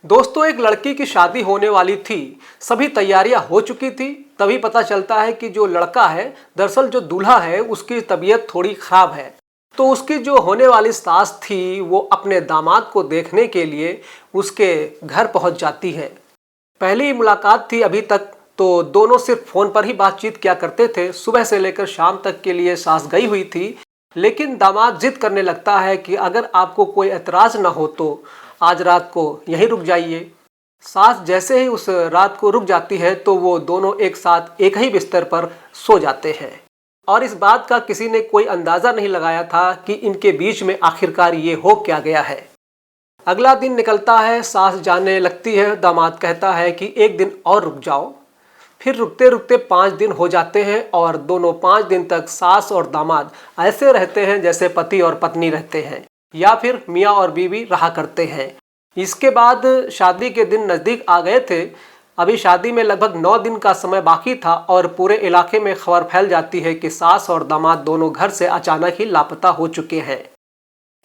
दोस्तों, एक लड़की की शादी होने वाली थी। सभी तैयारियां हो चुकी थी। तभी पता चलता है कि जो लड़का है, दरअसल जो दूल्हा है, उसकी तबीयत थोड़ी खराब है। तो उसकी जो होने वाली सास थी वो अपने दामाद को देखने के लिए उसके घर पहुंच जाती है। पहली मुलाकात थी अभी तक, तो दोनों सिर्फ फोन पर ही बातचीत किया करते थे। सुबह से लेकर शाम तक के लिए सास गई हुई थी, लेकिन दामाद जिद करने लगता है कि अगर आपको कोई एतराज ना हो तो आज रात को यहीं रुक जाइए। सास जैसे ही उस रात को रुक जाती है तो वो दोनों एक साथ एक ही बिस्तर पर सो जाते हैं। और इस बात का किसी ने कोई अंदाज़ा नहीं लगाया था कि इनके बीच में आखिरकार ये हो क्या गया है। अगला दिन निकलता है, सास जाने लगती है। दामाद कहता है कि एक दिन और रुक जाओ। फिर रुकते रुकते 5 दिन हो जाते हैं और दोनों 5 दिन तक सास और दामाद ऐसे रहते हैं जैसे पति और पत्नी रहते हैं, या फिर मियाँ और बीवी रहा करते हैं। इसके बाद शादी के दिन नज़दीक आ गए थे। अभी शादी में लगभग 9 दिन का समय बाकी था और पूरे इलाके में खबर फैल जाती है कि सास और दामाद दोनों घर से अचानक ही लापता हो चुके हैं।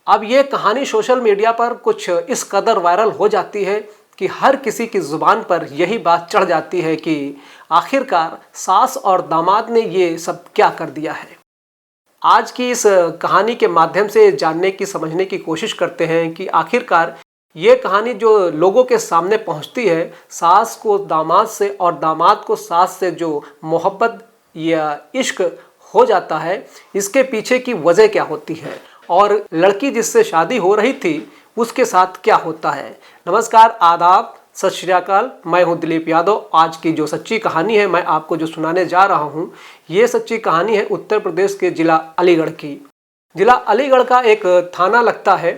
अब ये कहानी सोशल मीडिया पर कुछ इस कदर वायरल हो जाती है कि हर किसी की ज़ुबान पर यही बात चढ़ जाती है कि आखिरकार सास और दामाद ने ये सब क्या कर दिया है। आज की इस कहानी के माध्यम से जानने की, समझने की कोशिश करते हैं कि आखिरकार ये कहानी जो लोगों के सामने पहुंचती है, सास को दामाद से और दामाद को सास से जो मोहब्बत या इश्क हो जाता है, इसके पीछे की वजह क्या होती है और लड़की जिससे शादी हो रही थी उसके साथ क्या होता है। नमस्कार, आदाब, सत श्री अकाल। मैं हूं दिलीप यादव। आज की जो सच्ची कहानी है मैं आपको जो सुनाने जा रहा हूं, ये सच्ची कहानी है उत्तर प्रदेश के जिला अलीगढ़ की। जिला अलीगढ़ का एक थाना लगता है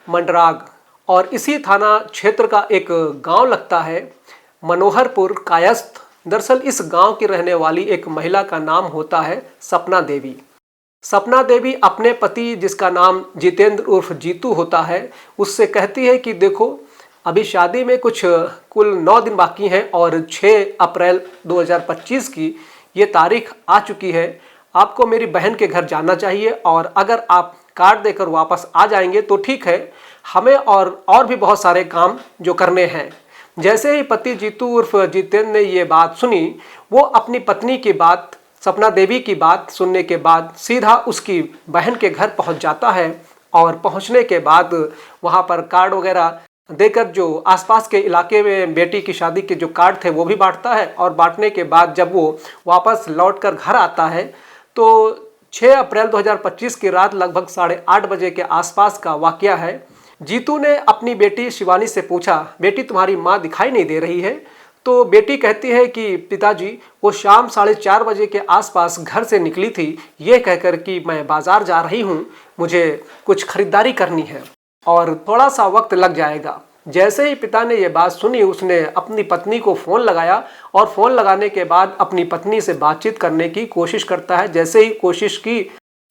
मंडराग, और इसी थाना क्षेत्र का एक गांव लगता है मनोहरपुर कायस्थ। दरअसल इस गांव की रहने वाली एक महिला का नाम होता है सपना देवी। सपना देवी अपने पति, जिसका नाम जितेंद्र उर्फ जीतू होता है, उससे कहती है कि देखो, अभी शादी में कुछ कुल 9 दिन बाकी हैं और 6 अप्रैल 2025 की ये तारीख आ चुकी है। आपको मेरी बहन के घर जाना चाहिए और अगर आप कार्ड देकर वापस आ जाएंगे तो ठीक है, हमें और भी बहुत सारे काम जो करने हैं। जैसे ही पति जीतू उर्फ जितेंद्र ने ये बात सुनी, वो अपनी पत्नी की बात, सपना देवी की बात सुनने के बाद सीधा उसकी बहन के घर पहुंच जाता है। और पहुंचने के बाद वहां पर कार्ड वगैरह देकर जो आसपास के इलाके में बेटी की शादी के जो कार्ड थे वो भी बांटता है। और बांटने के बाद जब वो वापस लौटकर घर आता है तो 6 अप्रैल 2025 की रात लगभग 8:30 बजे के आसपास का वाकया है। जीतू ने अपनी बेटी शिवानी से पूछा, बेटी तुम्हारी माँ दिखाई नहीं दे रही है? तो बेटी कहती है कि पिताजी, वो शाम 4:30 बजे के आसपास घर से निकली थी, ये कहकर कि मैं बाजार जा रही हूँ, मुझे कुछ खरीदारी करनी है और थोड़ा सा वक्त लग जाएगा। जैसे ही पिता ने ये बात सुनी, उसने अपनी पत्नी को फ़ोन लगाया और फ़ोन लगाने के बाद अपनी पत्नी से बातचीत करने की कोशिश करता है। जैसे ही कोशिश की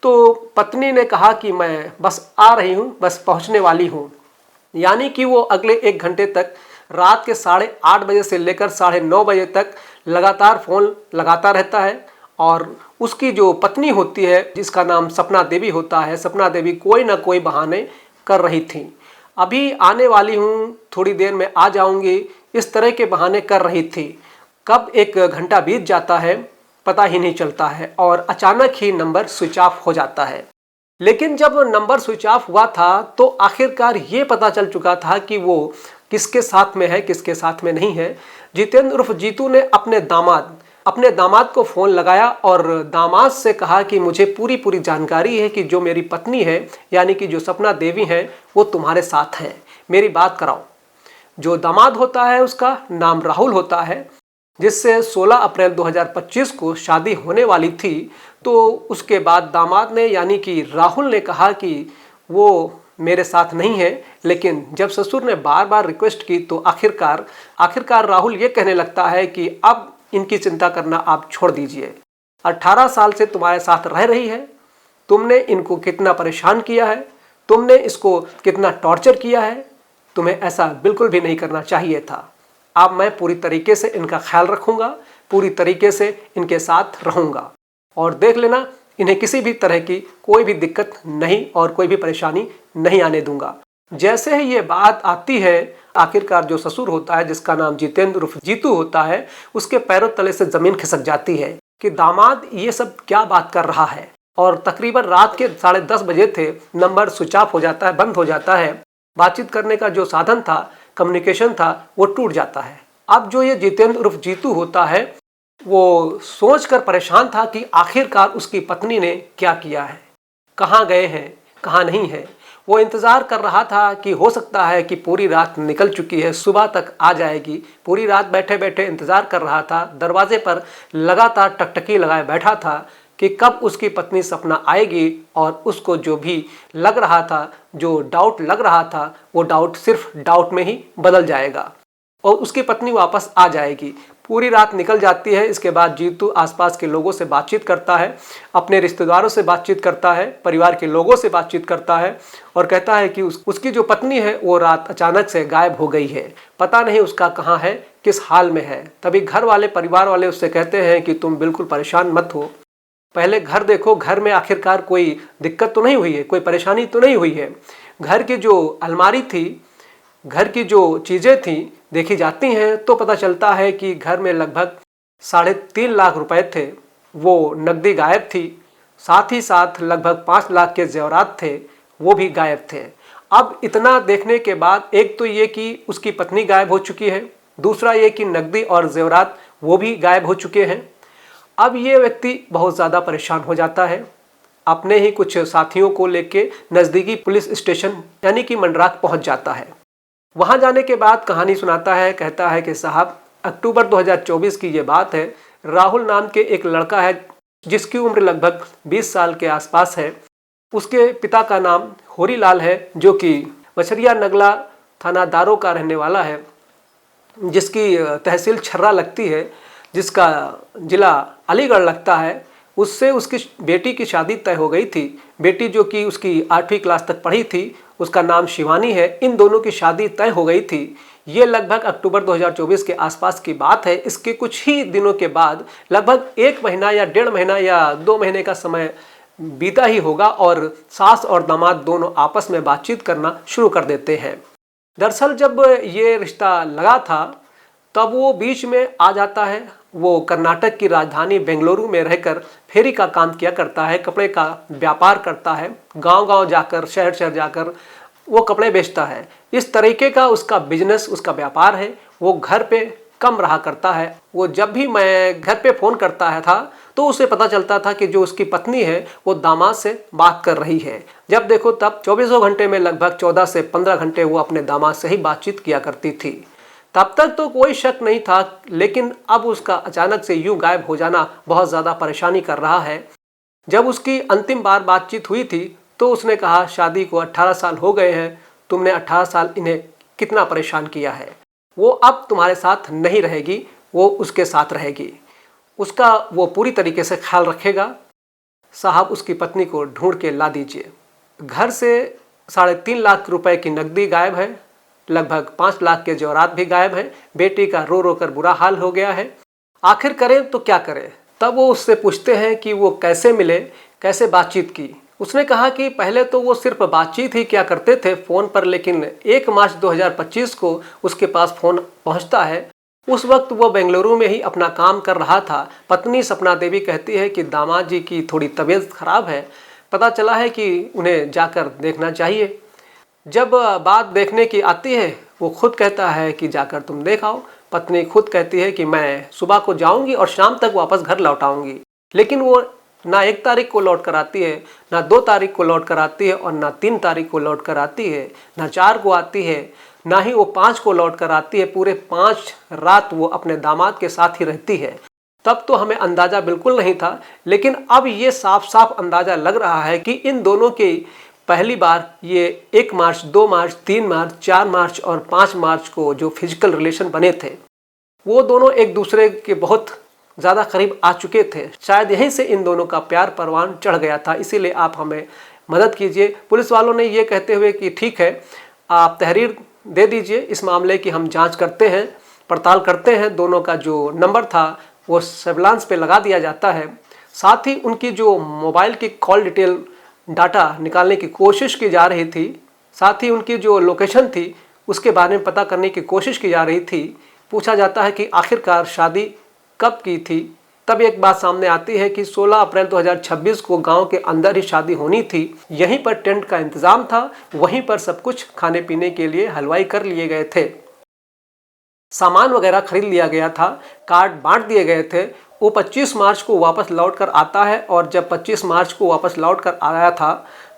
तो पत्नी ने कहा कि मैं बस आ रही हूँ, बस पहुँचने वाली हूँ। यानी कि वो अगले 1 घंटे तक रात के 8:30 बजे से लेकर 9:30 बजे तक लगातार फ़ोन लगाता रहता है। और उसकी जो पत्नी होती है, जिसका नाम सपना देवी होता है, सपना देवी कोई ना कोई बहाने कर रही थी। अभी आने वाली हूँ, थोड़ी देर में आ जाऊँगी, इस तरह के बहाने कर रही थी। कब 1 घंटा बीत जाता है पता ही नहीं चलता है और अचानक ही नंबर स्विच ऑफ हो जाता है। लेकिन जब नंबर स्विच ऑफ हुआ था तो आखिरकार ये पता चल चुका था कि वो किसके साथ में है, किसके साथ में नहीं है। जितेंद्र उर्फ जीतू ने अपने दामाद को फ़ोन लगाया और दामाद से कहा कि मुझे पूरी जानकारी है कि जो मेरी पत्नी है, यानी कि जो सपना देवी है, वो तुम्हारे साथ हैं, मेरी बात कराओ। जो दामाद होता है उसका नाम राहुल होता है, जिससे 16 अप्रैल 2025 को शादी होने वाली थी। तो उसके बाद दामाद ने, यानी कि राहुल ने कहा कि वो मेरे साथ नहीं है। लेकिन जब ससुर ने बार बार रिक्वेस्ट की तो आखिरकार राहुल ये कहने लगता है कि अब इनकी चिंता करना आप छोड़ दीजिए। 18 साल से तुम्हारे साथ रह रही है, तुमने इनको कितना परेशान किया है, तुमने इसको कितना टॉर्चर किया है, तुम्हें ऐसा बिल्कुल भी नहीं करना चाहिए था। अब मैं पूरी तरीके से इनका ख्याल रखूँगा, पूरी तरीके से इनके साथ रहूँगा और देख लेना, इन्हें किसी भी तरह की कोई भी दिक्कत नहीं और कोई भी परेशानी नहीं आने दूंगा। जैसे ही ये बात आती है, आखिरकार जो ससुर होता है, जिसका नाम जितेंद्र उर्फ जीतू होता है, उसके पैरों तले से जमीन खिसक जाती है कि दामाद ये सब क्या बात कर रहा है। और तकरीबन रात के 10:30 बजे थे, नंबर स्विच ऑफ हो जाता है, बंद हो जाता है। बातचीत करने का जो साधन था, कम्युनिकेशन था, वो टूट जाता है। अब जो ये जितेंद्र उर्फ जीतू होता है, वो सोचकर परेशान था कि आखिरकार उसकी पत्नी ने क्या किया है, कहाँ गए हैं, कहाँ नहीं है। वो इंतज़ार कर रहा था कि हो सकता है कि पूरी रात निकल चुकी है, सुबह तक आ जाएगी। पूरी रात बैठे बैठे इंतज़ार कर रहा था, दरवाजे पर लगातार टकटकी लगाए बैठा था कि कब उसकी पत्नी सपना आएगी और उसको जो भी लग रहा था, जो डाउट लग रहा था, वो डाउट सिर्फ डाउट में ही बदल जाएगा और उसकी पत्नी वापस आ जाएगी। पूरी रात निकल जाती है। इसके बाद जीतू आसपास के लोगों से बातचीत करता है, अपने रिश्तेदारों से बातचीत करता है, परिवार के लोगों से बातचीत करता है और कहता है कि उसकी जो पत्नी है वो रात अचानक से गायब हो गई है, पता नहीं उसका कहाँ है, किस हाल में है। तभी घर वाले, परिवार वाले उससे कहते हैं कि तुम बिल्कुल परेशान मत हो, पहले घर देखो, घर में आखिरकार कोई दिक्कत तो नहीं हुई है, कोई परेशानी तो नहीं हुई है। घर की जो अलमारी थी, घर की जो चीज़ें थी देखी जाती हैं तो पता चलता है कि घर में लगभग 3.5 लाख रुपए थे, वो नकदी गायब थी। साथ ही साथ लगभग 5 लाख के जेवरात थे, वो भी गायब थे। अब इतना देखने के बाद एक तो ये कि उसकी पत्नी गायब हो चुकी है, दूसरा ये कि नकदी और जेवरात वो भी गायब हो चुके हैं। अब ये व्यक्ति बहुत ज़्यादा परेशान हो जाता है। अपने ही कुछ साथियों को लेके नज़दीकी पुलिस स्टेशन यानी कि मंडराक पहुंच जाता है। वहां जाने के बाद कहानी सुनाता है, कहता है कि साहब, अक्टूबर 2024 की ये बात है। राहुल नाम के एक लड़का है जिसकी उम्र लगभग 20 साल के आसपास है। उसके पिता का नाम होरीलाल है, जो कि बछरिया नगला थाना दारो का रहने वाला है, जिसकी तहसील छर्रा लगती है, जिसका जिला अलीगढ़ लगता है। उससे उसकी बेटी की शादी तय हो गई थी। बेटी जो कि उसकी 8वीं क्लास तक पढ़ी थी, उसका नाम शिवानी है। इन दोनों की शादी तय हो गई थी। ये लगभग अक्टूबर 2024 के आसपास की बात है। इसके कुछ ही दिनों के बाद, लगभग 1 महीना या 1.5 महीना या 2 महीने का समय बीता ही होगा और सास और दामाद दोनों आपस में बातचीत करना शुरू कर देते हैं। दरअसल जब ये रिश्ता लगा था तब वो बीच में आ जाता है। वो कर्नाटक की राजधानी बेंगलुरु में रहकर फेरी का काम किया करता है, कपड़े का व्यापार करता है। गांव-गांव जाकर, शहर-शहर जाकर वो कपड़े बेचता है। इस तरीके का उसका बिजनेस, उसका व्यापार है। वो घर पे कम रहा करता है। वो जब भी मैं घर पे फ़ोन करता है था तो उसे पता चलता था कि जो उसकी पत्नी है वो दामाद से बात कर रही है। जब देखो तब 24 घंटे में लगभग 14 से 15 घंटे वो अपने दामाद से ही बातचीत किया करती थी। तब तक तो कोई शक नहीं था, लेकिन अब उसका अचानक से यूं गायब हो जाना बहुत ज़्यादा परेशानी कर रहा है। जब उसकी अंतिम बार बातचीत हुई थी तो उसने कहा, शादी को 18 साल हो गए हैं, तुमने 18 साल इन्हें कितना परेशान किया है। वो अब तुम्हारे साथ नहीं रहेगी, वो उसके साथ रहेगी, उसका वो पूरी तरीके से ख्याल रखेगा। साहब, उसकी पत्नी को ढूंढ के ला दीजिए। घर से 3.5 लाख रुपए की नकदी गायब है, लगभग 5 लाख के जेवरात भी गायब हैं। बेटी का रो रो कर बुरा हाल हो गया है। आखिर करें तो क्या करें। तब वो उससे पूछते हैं कि वो कैसे मिले, कैसे बातचीत की। उसने कहा कि पहले तो वो सिर्फ बातचीत ही क्या करते थे फ़ोन पर, लेकिन 1 मार्च 2025 को उसके पास फ़ोन पहुंचता है। उस वक्त वो बेंगलुरु में ही अपना काम कर रहा था। पत्नी सपना देवी कहती है कि दामाद जी की थोड़ी तबीयत खराब है, पता चला है कि उन्हें जाकर देखना चाहिए। जब बात देखने की आती है, वो खुद कहता है कि जाकर तुम देख आओ। पत्नी खुद कहती है कि मैं सुबह को जाऊंगी और शाम तक वापस घर लौट आऊंगी। लेकिन वो ना 1 तारीख को लौट कर आती है, ना 2 तारीख को लौट कर आती है और ना 3 तारीख को लौट कर आती है, ना 4 को आती है, ना ही वो 5 को लौट कर आती है। पूरे 5 रात वो अपने दामाद के साथ ही रहती है। तब तो हमें अंदाज़ा बिल्कुल नहीं था, लेकिन अब ये साफ साफ अंदाज़ा लग रहा है कि इन दोनों की पहली बार ये 1 मार्च, 2 मार्च, 3 मार्च, 4 मार्च और 5 मार्च को जो फिजिकल रिलेशन बने थे, वो दोनों एक दूसरे के बहुत ज़्यादा करीब आ चुके थे। शायद यहीं से इन दोनों का प्यार परवान चढ़ गया था। इसीलिए आप हमें मदद कीजिए। पुलिस वालों ने ये कहते हुए कि ठीक है, आप तहरीर दे दीजिए इस मामले की, हम जांच करते हैं, पड़ताल करते हैं। दोनों का जो नंबर था वो सर्विलांस पे लगा दिया जाता है। साथ ही उनकी जो मोबाइल की कॉल डिटेल डाटा निकालने की कोशिश की जा रही थी। साथ ही उनकी जो लोकेशन थी उसके बारे में पता करने की कोशिश की जा रही थी। पूछा जाता है कि आखिरकार शादी कब की थी। तब एक बात सामने आती है कि 16 अप्रैल 2026 को गांव के अंदर ही शादी होनी थी। यहीं पर टेंट का इंतजाम था, वहीं पर सब कुछ खाने पीने के लिए हलवाई कर लिए गए थे, सामान वगैरह खरीद लिया गया था, कार्ड बांट दिए गए थे। वो 25 मार्च को वापस लौट कर आता है और जब 25 मार्च को वापस लौट कर आया था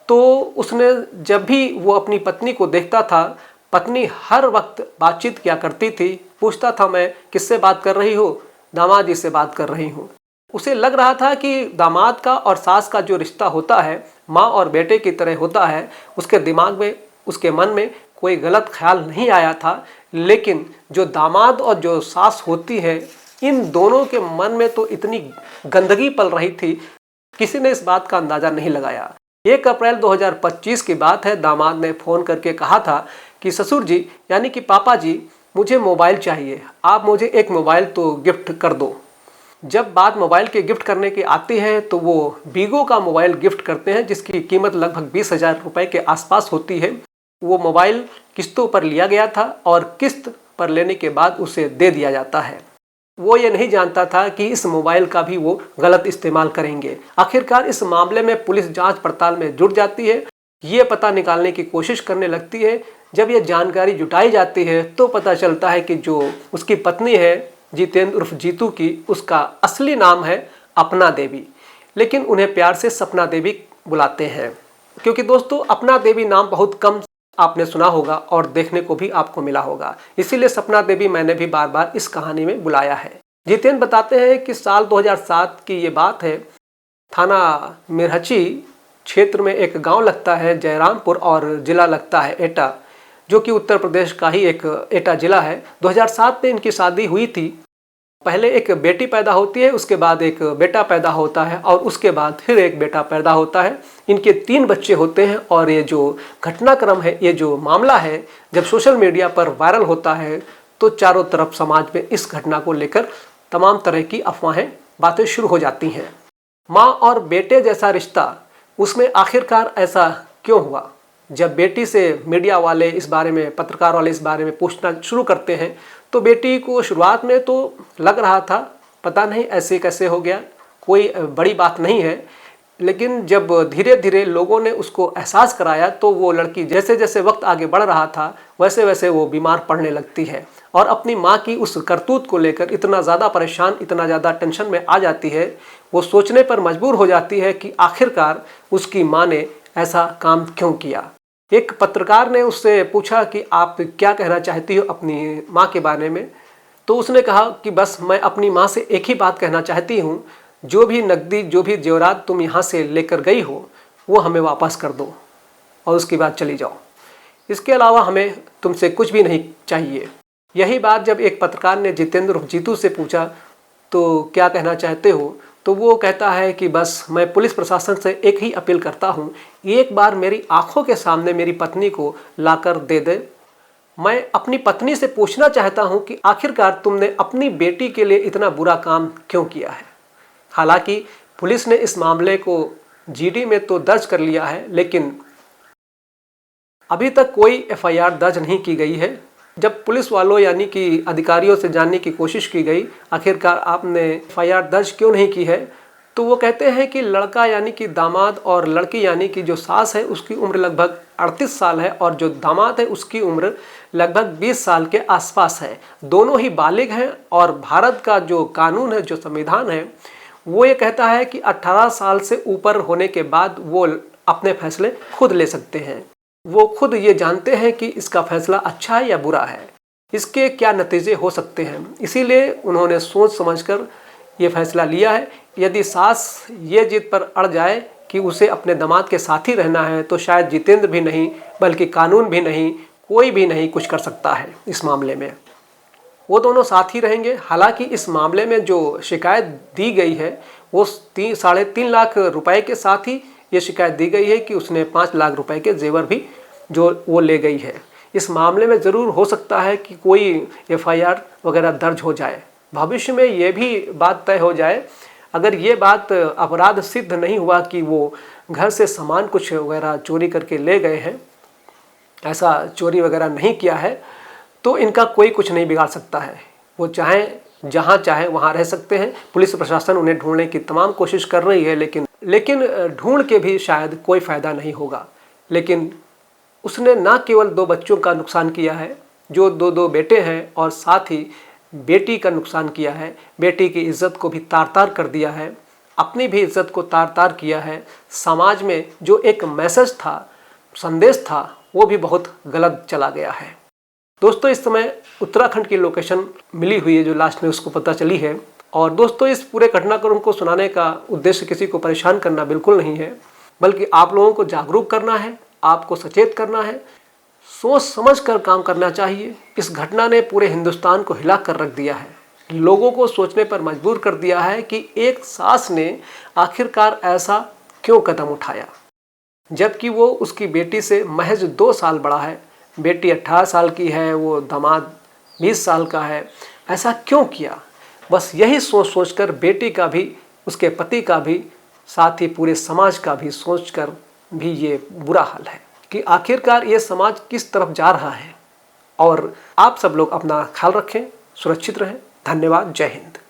तो उसने जब भी वो अपनी पत्नी को देखता था, पत्नी हर वक्त बातचीत किया करती थी। पूछता था, मैं किससे बात कर रही हूँ? दामाद जी से बात कर रही हूँ। उसे लग रहा था कि दामाद का और सास का जो रिश्ता होता है माँ और बेटे की तरह होता है। उसके दिमाग में, उसके मन में कोई गलत ख्याल नहीं आया था। लेकिन जो दामाद और जो सास होती है, इन दोनों के मन में तो इतनी गंदगी पल रही थी, किसी ने इस बात का अंदाज़ा नहीं लगाया। 1 अप्रैल 2025 की बात है। दामाद ने फ़ोन करके कहा था कि ससुर जी यानी कि पापा जी, मुझे मोबाइल चाहिए, आप मुझे एक मोबाइल तो गिफ्ट कर दो। जब बात मोबाइल के गिफ्ट करने की आती है तो वो वीगो का मोबाइल गिफ्ट करते हैं, जिसकी कीमत लगभग 20,000 रुपये के आसपास होती है। वो मोबाइल किस्तों पर लिया गया था और किस्त पर लेने के बाद उसे दे दिया जाता है। वो ये नहीं जानता था कि इस मोबाइल का भी वो गलत इस्तेमाल करेंगे। आखिरकार इस मामले में पुलिस जांच पड़ताल में जुट जाती है, ये पता निकालने की कोशिश करने लगती है। जब ये जानकारी जुटाई जाती है तो पता चलता है कि जो उसकी पत्नी है जितेंद्र उर्फ जीतू की, उसका असली नाम है अपना देवी, लेकिन उन्हें प्यार से सपना देवी बुलाते हैं। क्योंकि दोस्तों अपना देवी नाम बहुत कम आपने सुना होगा और देखने को भी आपको मिला होगा, इसीलिए सपना देवी मैंने भी बार बार इस कहानी में बुलाया है। जितेंद्र बताते हैं कि साल 2007 की ये बात है। थाना मिरहची क्षेत्र में एक गांव लगता है जयरामपुर और जिला लगता है एटा, जो कि उत्तर प्रदेश का ही एक एटा जिला है। 2007 में इनकी शादी हुई थी। पहले एक बेटी पैदा होती है, उसके बाद एक बेटा पैदा होता है और उसके बाद फिर एक बेटा पैदा होता है। इनके 3 बच्चे होते हैं। और ये जो घटनाक्रम है, ये जो मामला है, जब सोशल मीडिया पर वायरल होता है तो चारों तरफ समाज में इस घटना को लेकर तमाम तरह की अफवाहें, बातें शुरू हो जाती हैं। माँ और बेटे जैसा रिश्ता, उसमें आखिरकार ऐसा क्यों हुआ? जब बेटी से मीडिया वाले इस बारे में, पत्रकार वाले इस बारे में पूछना शुरू करते हैं तो बेटी को शुरुआत में तो लग रहा था पता नहीं ऐसे कैसे हो गया, कोई बड़ी बात नहीं है। लेकिन जब धीरे धीरे लोगों ने उसको एहसास कराया तो वो लड़की जैसे जैसे वक्त आगे बढ़ रहा था वैसे वैसे वो बीमार पड़ने लगती है और अपनी माँ की उस करतूत को लेकर इतना ज़्यादा परेशान, इतना ज़्यादा टेंशन में आ जाती है। वो सोचने पर मजबूर हो जाती है कि आखिरकार उसकी माँ ने ऐसा काम क्यों किया। एक पत्रकार ने उससे पूछा कि आप क्या कहना चाहती हो अपनी माँ के बारे में? तो उसने कहा कि बस मैं अपनी माँ से एक ही बात कहना चाहती हूँ, जो भी नकदी, जो भी जेवरात तुम यहाँ से लेकर गई हो वो हमें वापस कर दो और उसके बाद चली जाओ। इसके अलावा हमें तुमसे कुछ भी नहीं चाहिए। यही बात जब एक पत्रकार ने जितेंद्र उर्फ जीतू से पूछा तो क्या कहना चाहते हो, तो वो कहता है कि बस मैं पुलिस प्रशासन से एक ही अपील करता हूँ, एक बार मेरी आंखों के सामने मेरी पत्नी को लाकर दे दे। मैं अपनी पत्नी से पूछना चाहता हूँ कि आखिरकार तुमने अपनी बेटी के लिए इतना बुरा काम क्यों किया है। हालांकि पुलिस ने इस मामले को जीडी में तो दर्ज कर लिया है, लेकिन अभी तक कोई एफआईआर दर्ज नहीं की गई है। जब पुलिस वालों यानी कि अधिकारियों से जानने की कोशिश की गई आखिरकार आपने एफआईआर दर्ज क्यों नहीं की है, तो वो कहते हैं कि लड़का यानी कि दामाद और लड़की यानी कि जो सास है उसकी उम्र लगभग 38 साल है और जो दामाद है उसकी उम्र लगभग 20 साल के आसपास है। दोनों ही बालिग हैं और भारत का जो कानून है, जो संविधान है, वो ये कहता है कि 18 साल से ऊपर होने के बाद वो अपने फैसले खुद ले सकते हैं। वो खुद ये जानते हैं कि इसका फैसला अच्छा है या बुरा है, इसके क्या नतीजे हो सकते हैं। इसीलिए उन्होंने सोच समझकर ये फैसला लिया है। यदि सास ये जिद पर अड़ जाए कि उसे अपने दामाद के साथ ही रहना है तो शायद जितेंद्र भी नहीं बल्कि कानून भी नहीं, कोई भी नहीं कुछ कर सकता है इस मामले में। वो दोनों साथ ही रहेंगे। हालांकि इस मामले में जो शिकायत दी गई है वो 3.5 लाख रुपए के साथ ही ये शिकायत दी गई है कि उसने 5 लाख रुपए के जेवर भी जो वो ले गई है। इस मामले में ज़रूर हो सकता है कि कोई एफआईआर वगैरह दर्ज हो जाए, भविष्य में ये भी बात तय हो जाए। अगर ये बात अपराध सिद्ध नहीं हुआ कि वो घर से सामान कुछ वगैरह चोरी करके ले गए हैं, ऐसा चोरी वगैरह नहीं किया है तो इनका कोई कुछ नहीं बिगाड़ सकता है। वो चाहे जहाँ चाहे वहाँ रह सकते हैं। पुलिस प्रशासन उन्हें ढूंढने की तमाम कोशिश कर रही है, लेकिन ढूंढ के भी शायद कोई फ़ायदा नहीं होगा। लेकिन उसने ना केवल 2 बच्चों का नुकसान किया है, जो 2 बेटे हैं, और साथ ही बेटी का नुकसान किया है। बेटी की इज्जत को भी तार-तार कर दिया है, अपनी भी इज्जत को तार-तार किया है। समाज में जो एक मैसेज था, संदेश था, वो भी बहुत गलत चला गया है। दोस्तों, इस समय उत्तराखंड की लोकेशन मिली हुई है जो लास्ट में उसको पता चली है। और दोस्तों, इस पूरे घटनाक्रम को सुनाने का उद्देश्य किसी को परेशान करना बिल्कुल नहीं है, बल्कि आप लोगों को जागरूक करना है, आपको सचेत करना है। सोच समझ कर काम करना चाहिए। इस घटना ने पूरे हिंदुस्तान को हिला कर रख दिया है, लोगों को सोचने पर मजबूर कर दिया है कि एक सास ने आखिरकार ऐसा क्यों कदम उठाया, जबकि वो उसकी बेटी से महज 2 साल बड़ा है। बेटी 18 साल की है, वो दामाद 20 साल का है। ऐसा क्यों किया? बस यही सोच सोचकर बेटी का भी, उसके पति का भी, साथ ही पूरे समाज का भी सोचकर भी ये बुरा हाल है कि आखिरकार ये समाज किस तरफ जा रहा है। और आप सब लोग अपना ख्याल रखें, सुरक्षित रहें। धन्यवाद। जय हिंद।